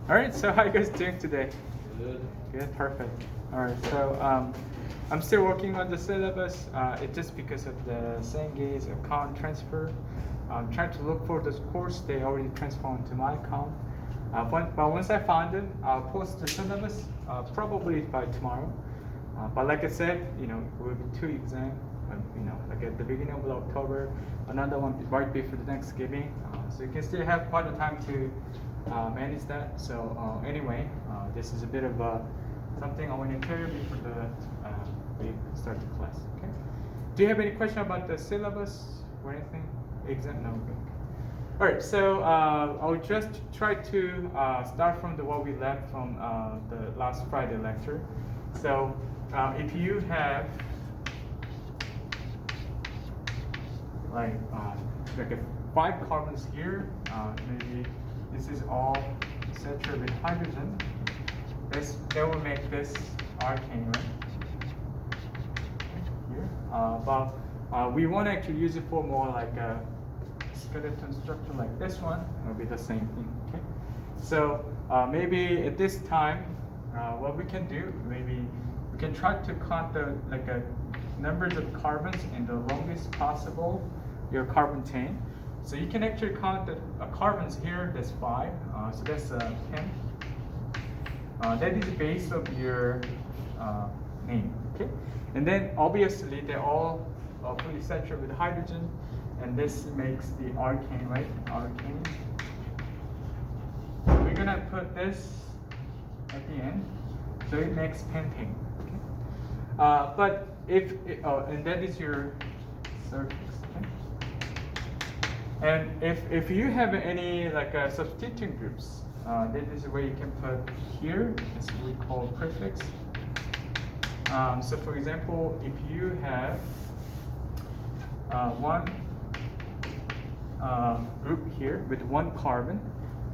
All right, so how are you guys doing today? Good. Good, perfect. All right, so I'm still working on the syllabus. It's just because of the Cengage account transfer. I'm trying to look for this course. They already transformed to my account. But once I find it, I'll post the syllabus probably by tomorrow. But like I said, it will be 2 exams. Like at the beginning of October, another one right before the Thanksgiving. So you can still have quite a time to manage that. So anyway, this is a bit of something I want to tell you before we start the class. Okay. Do you have any question about the syllabus or anything? Exam? No. Okay. All right. So I'll just try to start from what we left from the last Friday lecture. So if you have like a 5 carbons here, maybe this is all saturated with hydrogen. That will make this arcane, right? Here, but we want to actually use it for more like a skeleton structure like this one. It'll be the same thing. Okay. So maybe at this time, what we can do, maybe we can try to count the numbers of carbons in the longest possible your carbon chain. So you can actually count the carbons here. That's 5. So that's 10. That is the base of your name. Okay, and then obviously they're all fully saturated with hydrogen, and this makes the arcane, right? Arcane. So we're gonna put this at the end, so it makes pentane. Okay, but and that is your surface. Okay? And if you have any substituting groups, that is where you can put here. This we call prefix. So for example, if you have one group here with 1 carbon,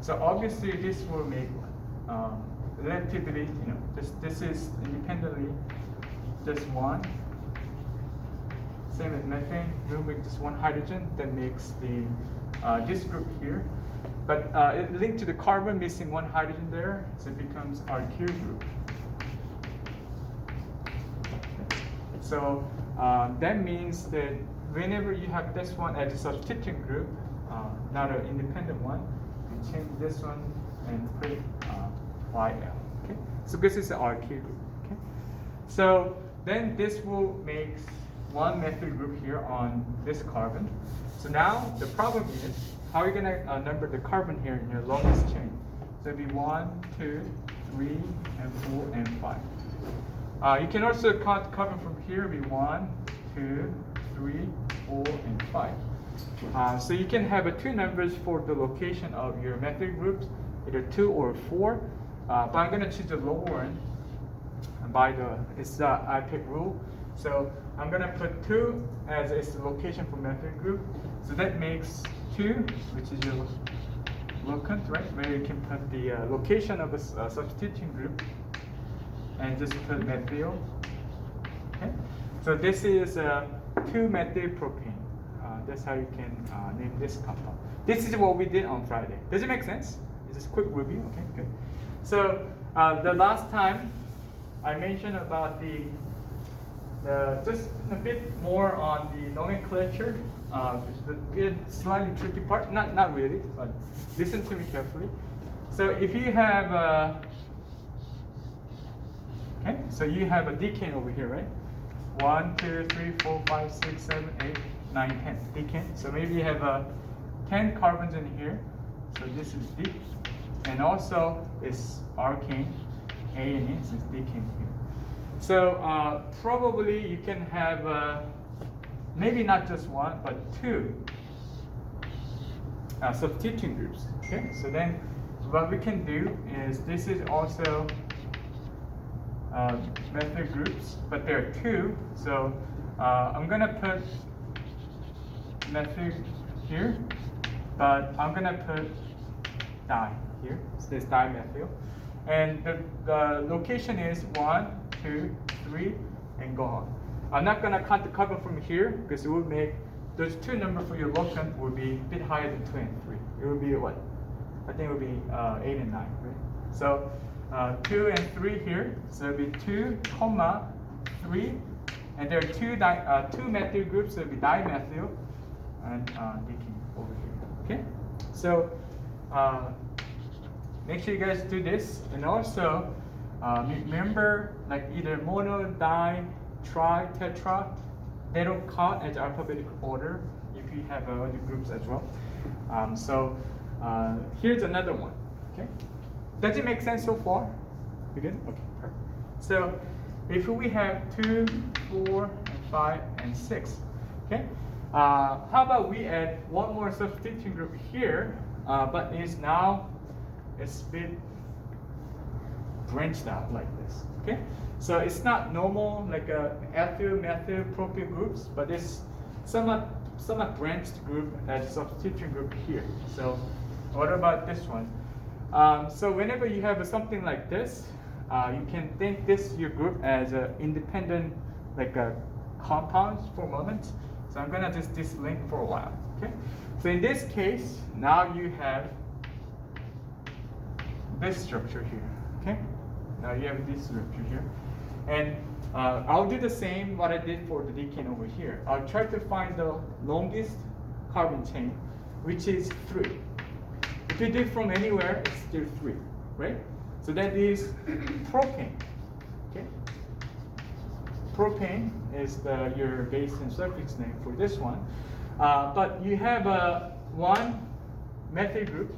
so obviously this will make relatively, this is independently just 1. Same as methane, we'll make just 1 hydrogen that makes the this group here. But it linked to the carbon missing 1 hydrogen there, so it becomes alkyl group. So that means that whenever you have this one as a substituent group, not an independent one, you change this one and put YL. Okay, so this is the alkyl group. Okay, so then this will make 1 methyl group here on this carbon. So now the problem is, how are you going to number the carbon here in your longest chain? So it'll be 1, 2, 3, and 4, and 5. You can also count carbon from here. It'll be 1, 2, 3, 4, and 5. So you can have 2 numbers for the location of your methyl groups, either 2 or 4. But I'm going to choose the lower one by it's the IPIC rule. So I'm going to put 2 as its location for methyl group. So that makes 2, which is your locant, right? Where you can put the location of a substituting group and just put methyl. Okay. So this is 2-methylpropane. That's how you can name this compound. This is what we did on Friday. Does it make sense? Is this a quick review? Okay, good. So the last time I mentioned about just a bit more on the nomenclature, which is the slightly tricky part. Not really, but listen to me carefully. So if you have okay, so you have a decane over here, right? 1, 2, 3, 4, 5, 6, 7, 8, 9, 10 decane. So maybe you have 10 carbons in here. So this is D, and also it's arcane, A and E, so it's decane here. So probably you can have maybe not just 1, but 2 substituting groups. Okay, so then what we can do is, this is also methyl groups, but there are 2. So I'm going to put methyl here, but I'm going to put di here. So this dimethyl. And the location is 1, 2, 3, and go on. I'm not going to count the carbon from here, because it will make those 2 numbers for your locant will be a bit higher than 2 and 3. It will be what? I think it will be 8 and 9, right? So 2 and 3 here, so it'll be 2, comma, 3, and there are two methyl groups, so it'll be dimethyl and decene over here. Okay, so make sure you guys do this, and also remember, like either mono, di, tri, tetra, they don't count as alphabetical order if you have other groups as well. So here's another one. Okay, does it make sense so far? You good? Okay, perfect. So if we have 2, 4, and 5, and 6, okay, how about we add one more substitution group here, but it's a bit branched out like this. Okay, so it's not normal like a ethyl, methyl, propyl groups, but it's somewhat branched group as a substitution group here. So what about this one? So whenever you have something like this, you can think this your group as an independent like compounds for a moment. So I'm gonna just dislink for a while. Okay. So in this case, now you have this structure here. Okay. Now you have this structure here, and I'll do the same what I did for the decane over here. I'll try to find the longest carbon chain, which is 3. If you do it from anywhere, it's still 3, right? So that is propane. Okay. Propane is your base and suffix name for this one. But you have one methyl group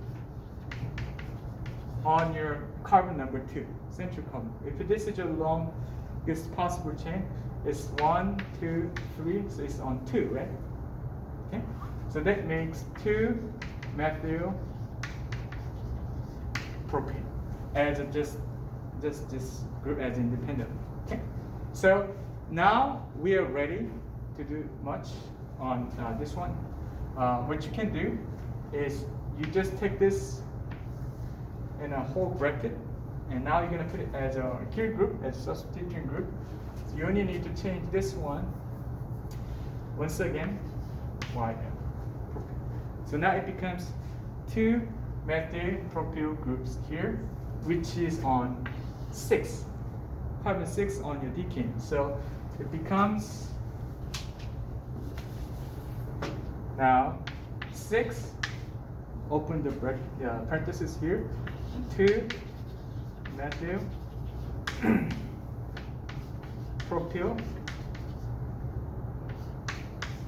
on your carbon number 2, central carbon. If this is your longest possible chain, it's 1, 2, 3, so it's on 2, right? Okay. So that makes 2 methyl propane as just this group as independent. Okay. So now we are ready to do much on this one. What you can do is you just take this in a whole bracket, and now you're going to put it as a key group, as a substitution group. So you only need to change this one once again, YL. So now it becomes 2 methyl propyl groups here, which is on 6, carbon 6 on your decane. So it becomes now 6, open the bracket, parenthesis here, and 2 methyl propyl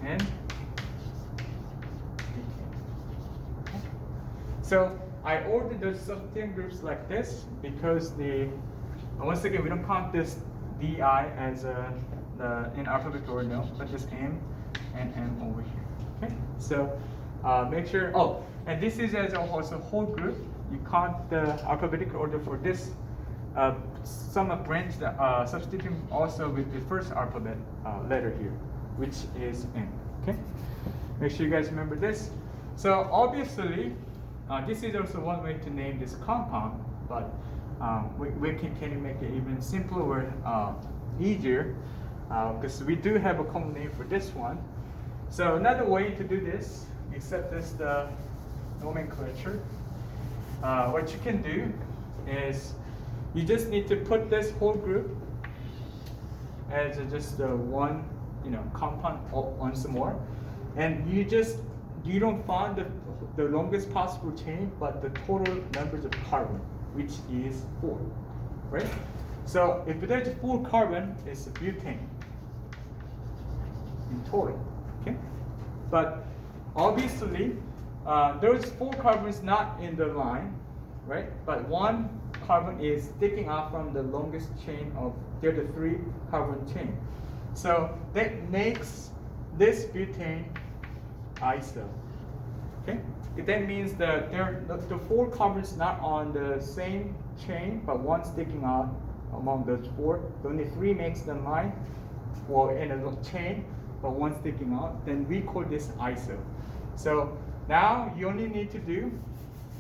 and decane. So I ordered those substitution groups like this because once again we don't count this di as in alphabetical order, no, but just m and m over here. Okay, so make sure. Oh, and this is as also whole group. You count the alphabetical order for this. Some branch substituting also with the first alphabet letter here, which is n. Okay, make sure you guys remember this. So obviously, this is also one way to name this compound, but can you make it even simpler or easier? Because we do have a common name for this one. So another way to do this, except this the nomenclature, what you can do is you just need to put this whole group as just one compound once more, and you don't find the longest possible chain, but the total numbers of carbon, which is 4, right? So if there's 4 carbon, it's butane in total, okay? But obviously, those 4 carbons not in the line, right? But 1 carbon is sticking out from the longest chain of the other 3 carbon chain. So that makes this butane iso. Okay? That means that the 4 carbons not on the same chain, but 1 sticking out among those 4. Only 3 makes the line, or in a chain, but 1 sticking out. Then we call this iso. So now you only need to do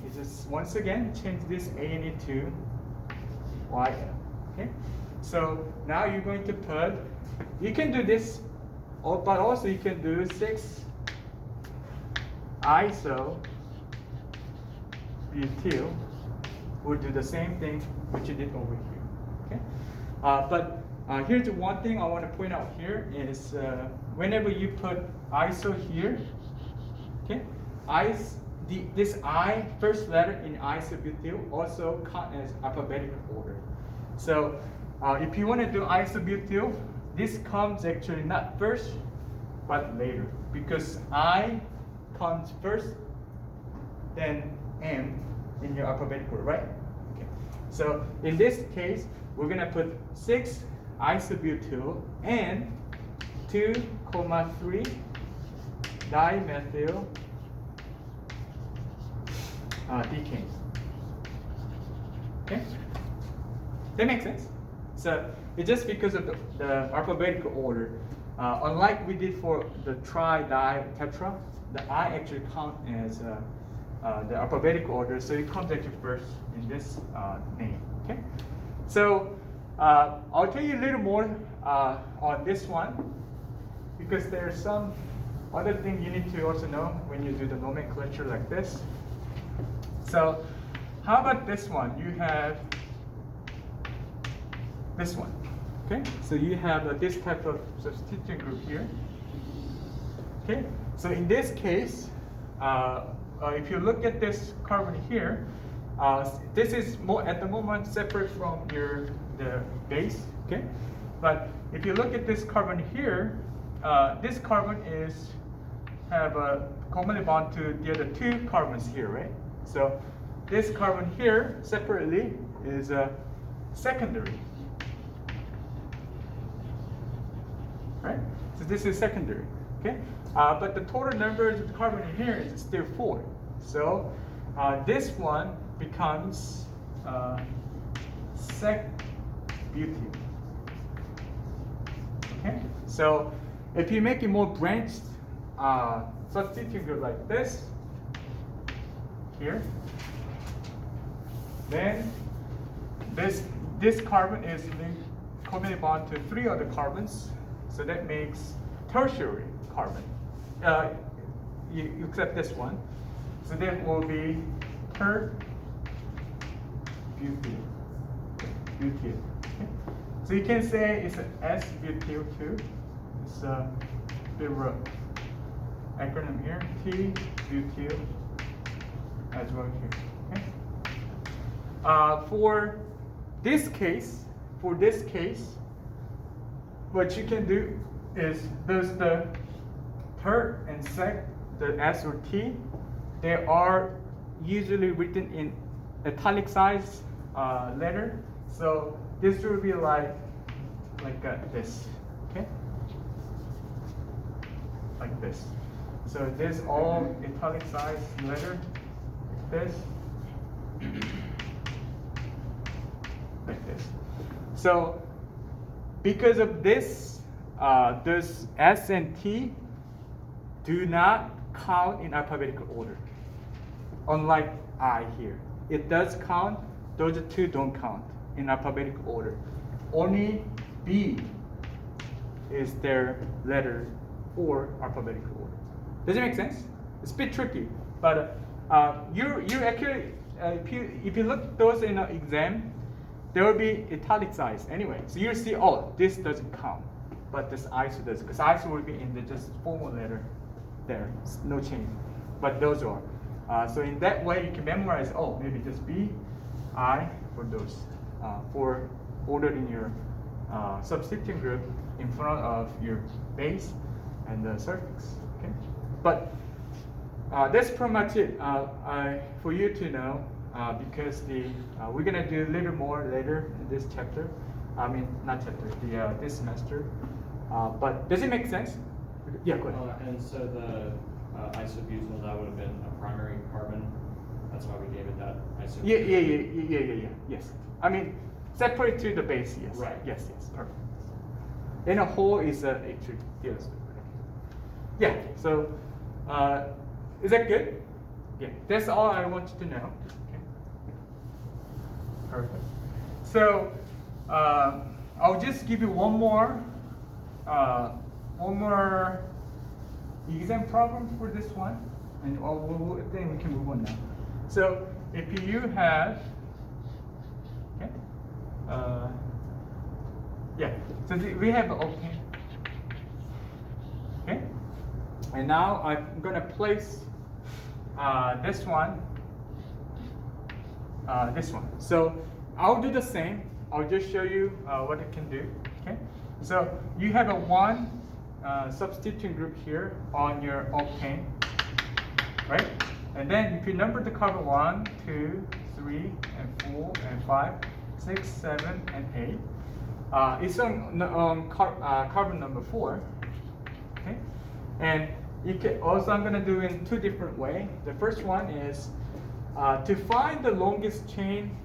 is just once again change this ANE to YL. Okay? So now you're going to put. You can do this, but also you can do 6 iso butyl we'll do the same thing which you did over here. Okay, but here's one thing I want to point out here is whenever you put ISO here, okay, this I first letter in isobutyl also count as alphabetical order. So if you want to do isobutyl, this comes actually not first but later, because I comes first, then M in your alphabetical, right? Okay. So in this case, we're gonna put 6 isobutyl and 2,3 dimethyl decanes. Okay, that makes sense. So it's just because of the alphabetical order. Unlike we did for the tri, di, tetra, the I actually count as the alphabetical order, so it comes actually first in this name. Okay, so I'll tell you a little more on this one, because there's some other thing you need to also know when you do the nomenclature like this. So how about this one? You have this one. Okay, so you have this type of substituent group here. Okay, so in this case, if you look at this carbon here, this is more at the moment separate from the base. Okay, but if you look at this carbon here, this carbon have a covalent bond to the other 2 carbons here, right? So this carbon here separately is secondary. Right? So this is secondary, okay? But the total numbers of carbon in here is still 4. So this one becomes sec-butyl. Okay? So if you make it more branched substituent group like this, here, then this carbon is linked covalent bond to 3 other carbons. So that makes tertiary carbon. You accept this one. So that will be ter-butyl. Butyl. Okay. So you can say it's an S-butyl too. It's a bit of an acronym here. T-butyl as well here. Okay. For this case, what you can do is the ter and sec, the S or T, they are usually written in italicized letter. So this will be like this, okay? Like this. So this all italicized letter, like this, like this. So because of this, those S and T do not count in alphabetical order. Unlike I here. It does count, those 2 don't count in alphabetical order. Only B is their letter for alphabetical order. Does it make sense? It's a bit tricky, but you actually, if you look those in an exam, they will be italicized anyway. So you'll see, oh, this doesn't count, but this ISO does, because ISO will be in the just formal letter there, no change. But those are. So in that way, you can memorize, oh, maybe just B, I for those, for ordered in your substituent group in front of your base and the suffix. Okay, but that's pretty much it for you to know. Because we're gonna do a little more later in this chapter. I mean, not chapter, this semester. But does it make sense? Yeah, go ahead. And so the isobutyl, that would have been a primary carbon. That's why we gave it that isobutyl. Yeah. Yes. I mean, separate to the base. Yes. Right. Yes. Perfect. In a whole is actually yes. Yeah. So, is that good? Yeah. That's all I want you to know. Perfect. So I'll just give you one more exam problem for this one, and then we can move on now. So if you have So we have octane. Okay. And now I'm gonna place this one. So I'll do the same. I'll just show you what it can do. Okay. So you have a one substituent group here on your octane, right? And then if you number the carbon 1, 2, 3, and 4, and 5, 6, 7, and 8. It's on carbon number 4. Okay. And you can also, I'm going to do in two different ways. The first one is to find the longest chain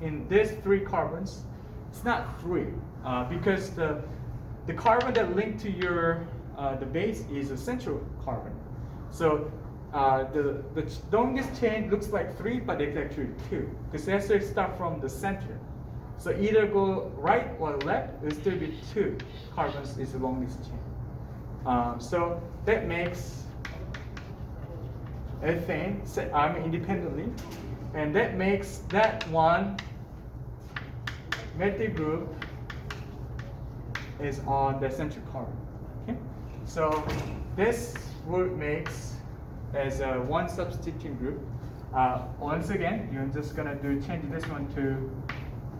in these 3 carbons. It's not 3 because the carbon that linked to your the base is a central carbon. So the longest chain looks like 3, but it's actually 2 because it has to start from the center. So either go right or left, it'll still be 2 carbons is the longest chain. So that makes ethane independently, and that makes that one methyl group is on the central carbon. Okay, so this would makes as a one substituent group. Once again, you're just gonna change this one to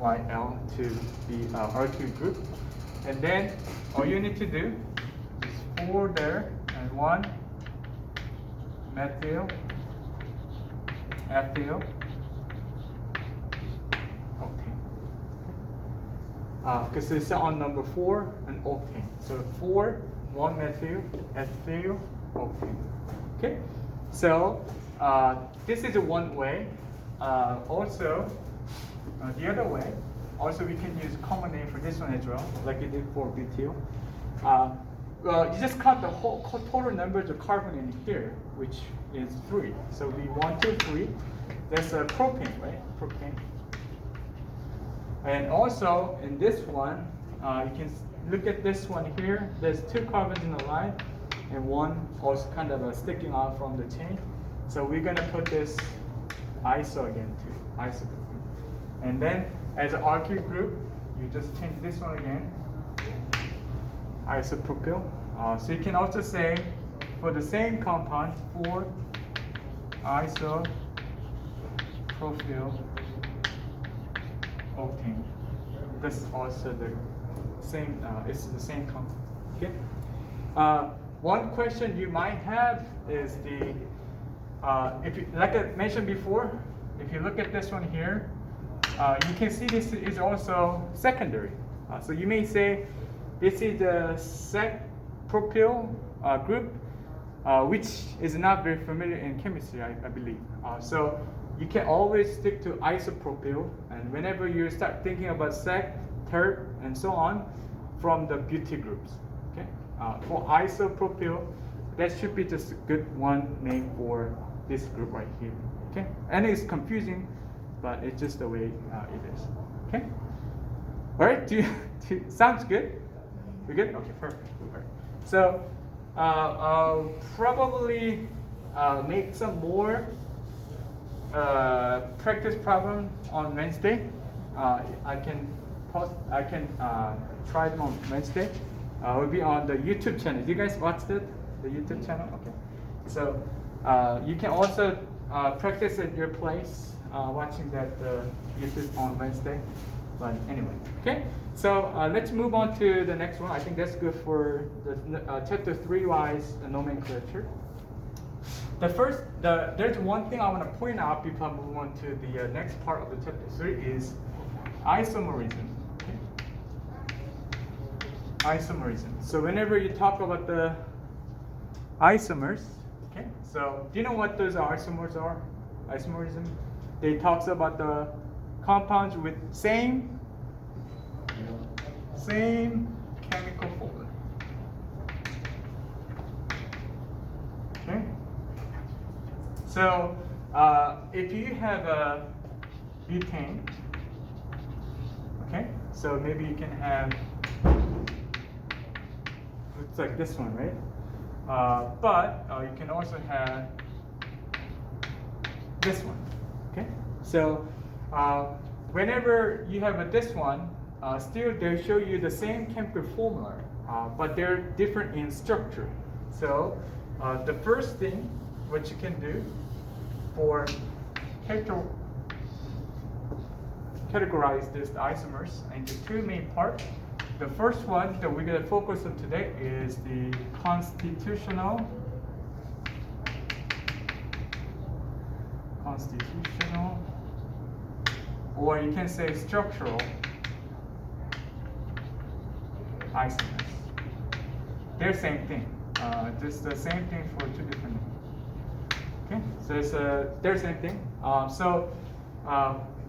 YL to the R2 group, and then all you need to do is 4 there and 1 methyl, ethyl, octane. Because it's on number 4 and octane. So 4, 1 methyl, ethyl, octane. Okay. So this is one way. Also, the other way, also we can use common name for this one as well, like we did for butyl. Well, you just count the whole total numbers of carbon in here, which is 3. So we 1, 2, 3. That's a propane, right? Propane. And also in this one, you can look at this one here. There's 2 carbons in a line, and 1 also kind of sticking out from the chain. So we're gonna put this iso again too, iso group. And then as an alkyl group, you just change this one again, isopropyl. So you can also say for the same compound, 4 isopropyl octane. This is also the same. It's the same compound. Okay. One question you might have is the if you, like I mentioned before, if you look at this one here, you can see this is also secondary. So you may say this is the sec propyl group, which is not very familiar in chemistry, I believe. So you can always stick to isopropyl, and whenever you start thinking about sec, tert, and so on, from the butyl groups. Okay. For isopropyl, that should be just a good one name for this group right here. Okay. And it's confusing, but it's just the way it is. Okay. All right. Sounds good? We good? Okay, perfect. All right. So I'll probably make some more practice problem on Wednesday. I can try them on Wednesday. Will be on the YouTube channel. You guys watched it? The YouTube channel? Okay. So you can also practice at your place watching that YouTube on Wednesday. But anyway, okay. So let's move on to the next one. I think that's good for the chapter 3 wise nomenclature. There's one thing I want to point out before I move on to the next part of the chapter 3 is isomerism. Okay? Isomerism. So whenever you talk about the isomers, okay. So do you know what those isomers are? Isomerism. They talks about the compounds with same chemical formula. Okay. So if you have a butane, okay. So maybe you can have, looks like this one, right? But you can also have this one. Okay. So whenever you have this one, still they show you the same chemical formula, but they're different in structure. So the first thing what you can do for categorize these isomers into two main parts. The first one that we're going to focus on today is the constitutional, or you can say structural isomers. They're same thing. Just the same thing for two different. Okay, so they're same thing.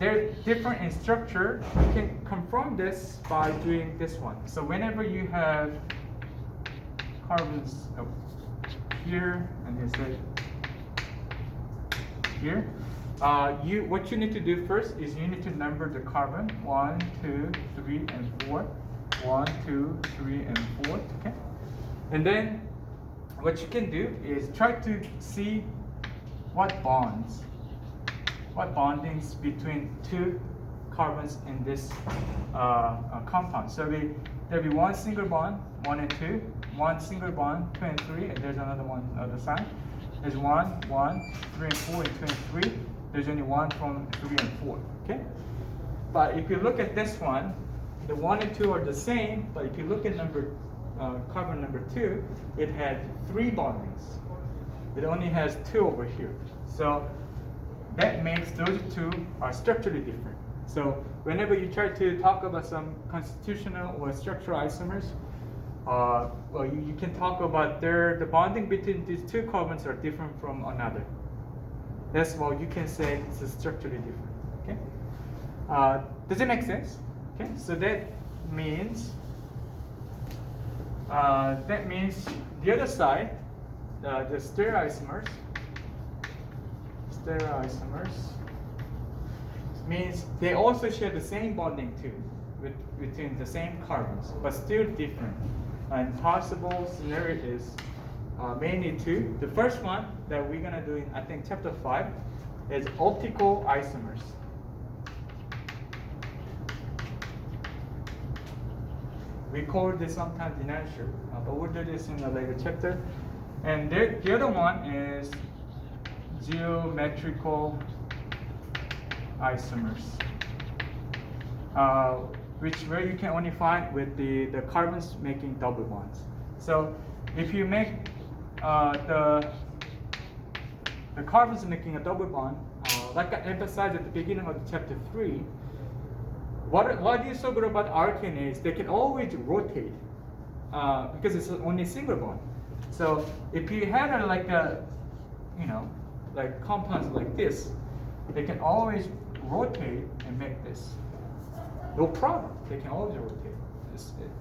They're different in structure. You can confirm this by doing this one. So whenever you have carbons here and you say here, what you need to do first is you need to number the carbon 1, 2, 3, and 4. 1, 2, 3, and 4. Okay, and then what you can do is try to see what bondings between two carbons in this compound. So there'll be one single bond, 1 and 2, one single bond, 2 and 3, and there's another one on the other side. There's 1, 3 and 4, and 2 and 3. There's only one from 3 and 4. Okay. But if you look at this one, the 1 and 2 are the same. But if you look at carbon number 2, it had 3 bondings. It only has 2 over here. So that makes those two are structurally different. So whenever you try to talk about some constitutional or structural isomers, well, you can talk about the bonding between these two carbons are different from another. That's why you can say it's structurally different. Okay? Does it make sense? Okay. So that means the other side, the stereoisomers means they also share the same bonding too between the same carbons, but still different. And possible scenario is mainly two. The first one that we're gonna do in I think chapter 5 is optical isomers. We call this sometimes inertia, but we'll do this in a later chapter. And the other one is geometrical isomers, where you can only find with the carbons making double bonds. So if you make the carbons making a double bond, like I emphasized at the beginning of chapter 3, what is so good about RNA is they can always rotate because it's only single bond. So if you had like compounds like this, they can always rotate and make this. No problem. They can always rotate.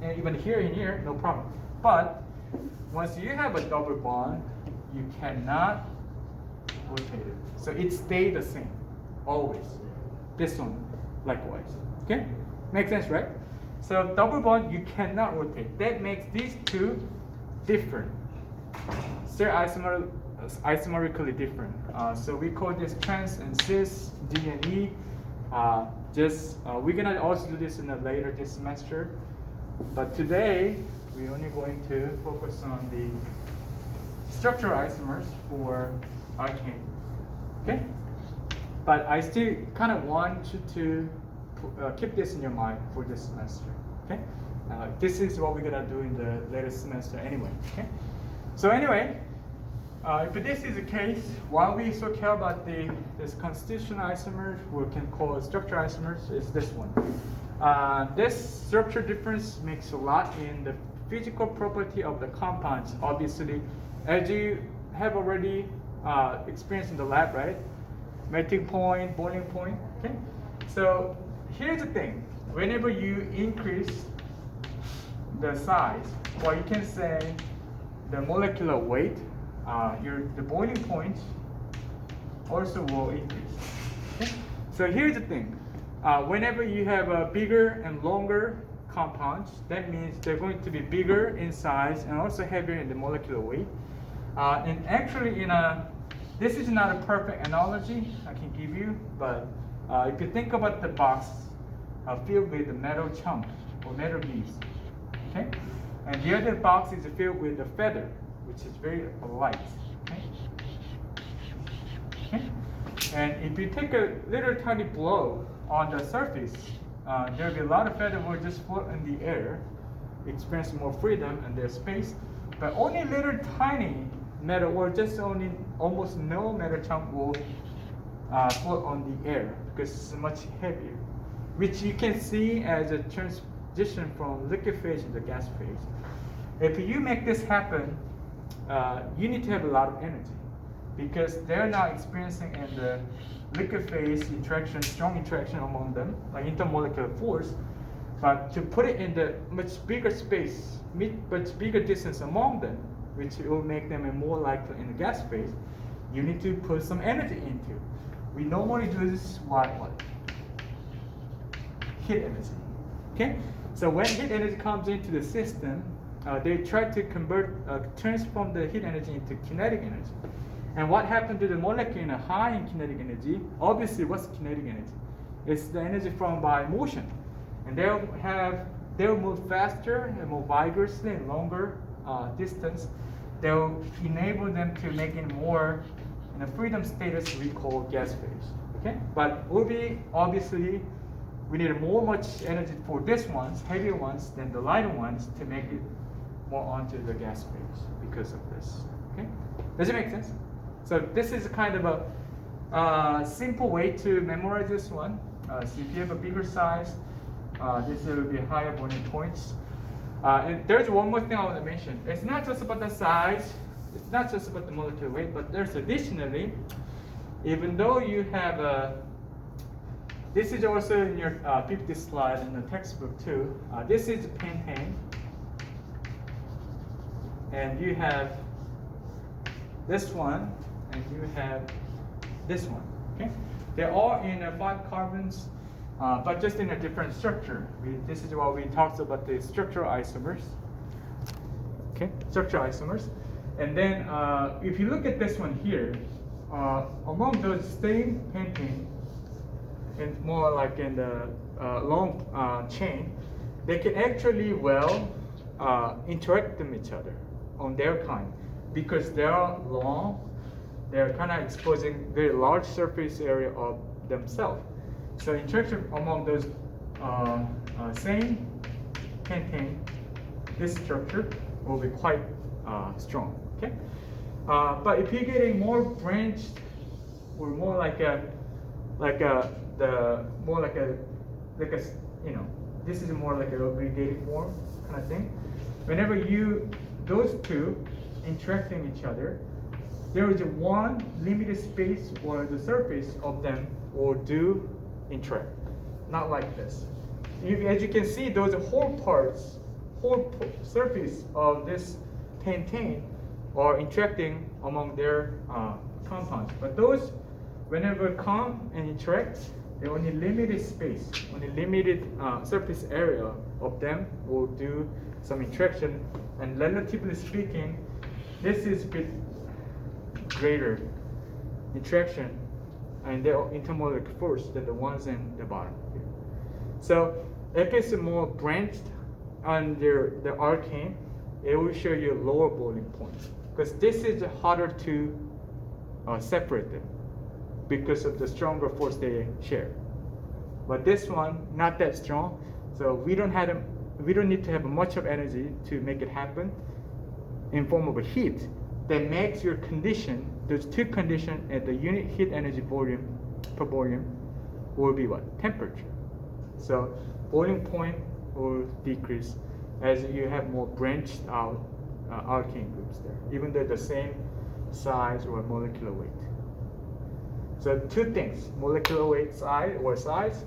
And even here and here, no problem. But once you have a double bond, you cannot rotate it. So it stays the same, always. This one, likewise. Okay? Makes sense, right? So double bond, you cannot rotate. That makes these two different. They're isomerically different. So we call this trans and cis, D and E. We're gonna also do this in a later this semester. But today, we're only going to focus on the structural isomers for arcane. Okay? But I still kind of want you to keep this in your mind for this semester. Okay? This is what we're gonna do in the later semester anyway. Okay? So anyway, if this is the case, why we so care about this constitutional isomers, we can call structural isomers, is this one. This structure difference makes a lot in the physical property of the compounds. Obviously, as you have already experienced in the lab, right? Melting point, boiling point. Okay. So here's the thing: whenever you increase the size, or you can say the molecular weight, the boiling point also will increase. Okay? So here's the thing. Whenever you have a bigger and longer compounds, that means they're going to be bigger in size and also heavier in the molecular weight. And actually, this is not a perfect analogy I can give you, but if you think about the box, filled with the metal chunk or metal beads. Okay, and the other box is filled with the feather, which is very light. Okay. Okay. And if you take a little tiny blow on the surface, there will be a lot of feather will just float in the air, experience more freedom and their space. But only little tiny metal or just only almost no metal chunk will float on the air because it's much heavier, which you can see as a transition from liquid phase to the gas phase. If you make this happen, you need to have a lot of energy because they're now experiencing in the liquid phase interaction, strong interaction among them, like intermolecular force. But to put it in the much bigger space, much bigger distance among them, which will make them more likely in the gas phase, you need to put some energy into. We normally do this what? Heat energy. Okay? So when heat energy comes into the system, they try to transform the heat energy into kinetic energy. And what happened to the molecule in a high in kinetic energy? Obviously, what's kinetic energy? It's the energy from by motion. And they'll move faster and more vigorously and longer distance. They'll enable them to make it more in a freedom status we call gas phase. Okay? But obviously we need much energy for these ones, heavier ones, than the lighter ones to make it more onto the gas phase because of this. Okay? Does it make sense? So this is kind of a simple way to memorize this one. So if you have a bigger size, this will be higher boiling points. And there's one more thing I want to mention. It's not just about the size, it's not just about the molecular weight, but there's additionally, even though you have this is also in your 50 slide in the textbook too. This is pentane, and you have this one, and you have this one. Okay, they're all in 5 carbons. But just in a different structure. This is what we talked about, the structural isomers. Okay, structural isomers. And then if you look at this one here, among those same pentane, and more like in the long chain, they can actually interact with each other on their kind because they are long. They're kind of exposing very large surface area of themselves. So interaction among those same pentane, this structure will be quite strong. Okay, but if you're getting more branched or more this is more like a aggregated form kind of thing. Whenever those two interacting each other, there is one limited space where the surface of them will interact, not like this. As you can see, those whole surface of this pentane are interacting among their compounds. But those, whenever come and interact, they only limited space, only limited surface area of them will do some interaction. And relatively speaking, this is a bit greater interaction and their intermolecular force than the ones in the bottom here. So if it's more branched under the arcane, it will show you lower boiling point because this is harder to separate them because of the stronger force they share. But this one, not that strong, so we don't need to have much of energy to make it happen in form of a heat that makes your condition, those two conditions at the unit heat energy volume per volume will be what? Temperature. So boiling point will decrease as you have more branched out alkane groups there, even though the same size or molecular weight. So two things, molecular weight size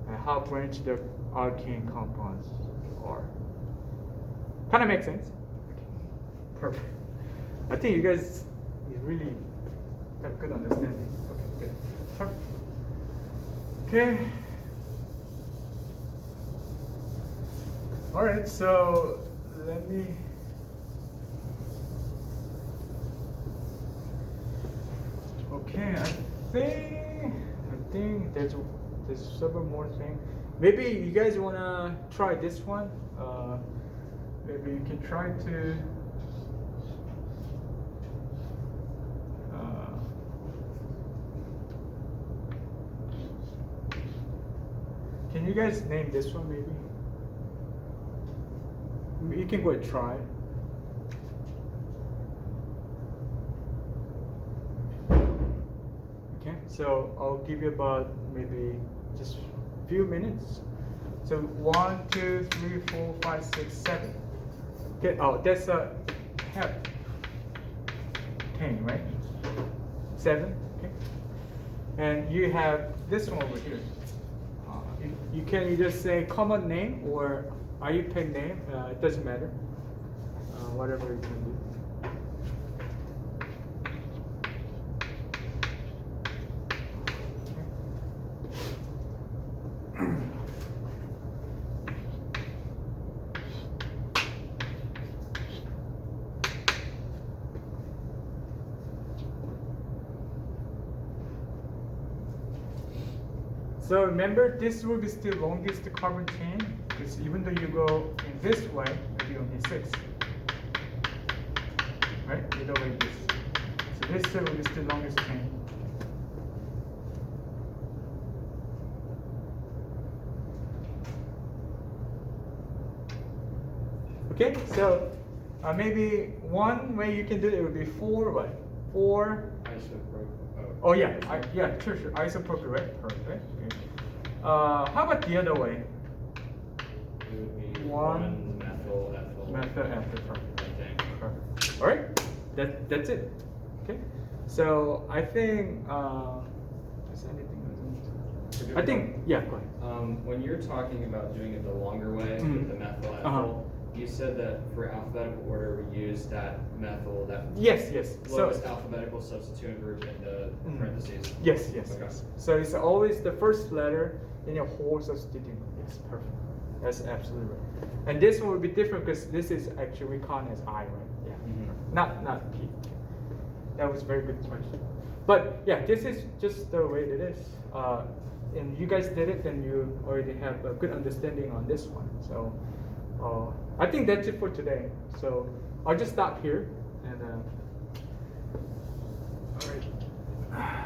and how branched the alkane compounds are. Kind of makes sense? Perfect. I think you guys really have good understanding. Okay, good. Perfect. Okay. All right, so let me. Okay, I think there's several more things. maybe you guys wanna try this one. Maybe you can try to. Can you guys name this one maybe? You can go and try. Okay, so I'll give you about maybe just a few minutes. So 1, 2, 3, 4, 5, 6, 7. Okay, oh, that's a half. 10, right? 7, okay. And you have this one over here. You can either say common name or IUPAC name, it doesn't matter. Whatever you can do. So remember, this will be still longest carbon chain, because even though you go in this way, it'll be only 6. Right? Either way this. So this will be still longest chain. Okay, so maybe one way you can do it would be 4, what? 4. Oh yeah, yeah, sure. Isopropyl, right? Perfect. Okay. How about the other way? It would be 1 methyl ethyl. Methyl ethyl. Perfect. Okay. Perfect. All right, that's it. Okay. So I think is anything else? I think yeah. Go ahead. When you're talking about doing it the longer way Mhm. with the methyl ethyl, Uh-huh. you said that for alphabetical order we use that methyl, that Yes. lowest alphabetical substituent group in the Mhm. parentheses. Yes. Okay. So it's always the first letter in your whole substituting. Yes, perfect. That's absolutely right. And this one will be different because this is actually we count as I, right? Yeah. Mhm. Not P. That was a very good question. But yeah, this is just the way it is. And you guys did it, then you already have a good understanding on this one. So I think that's it for today. So I'll just stop here and all right.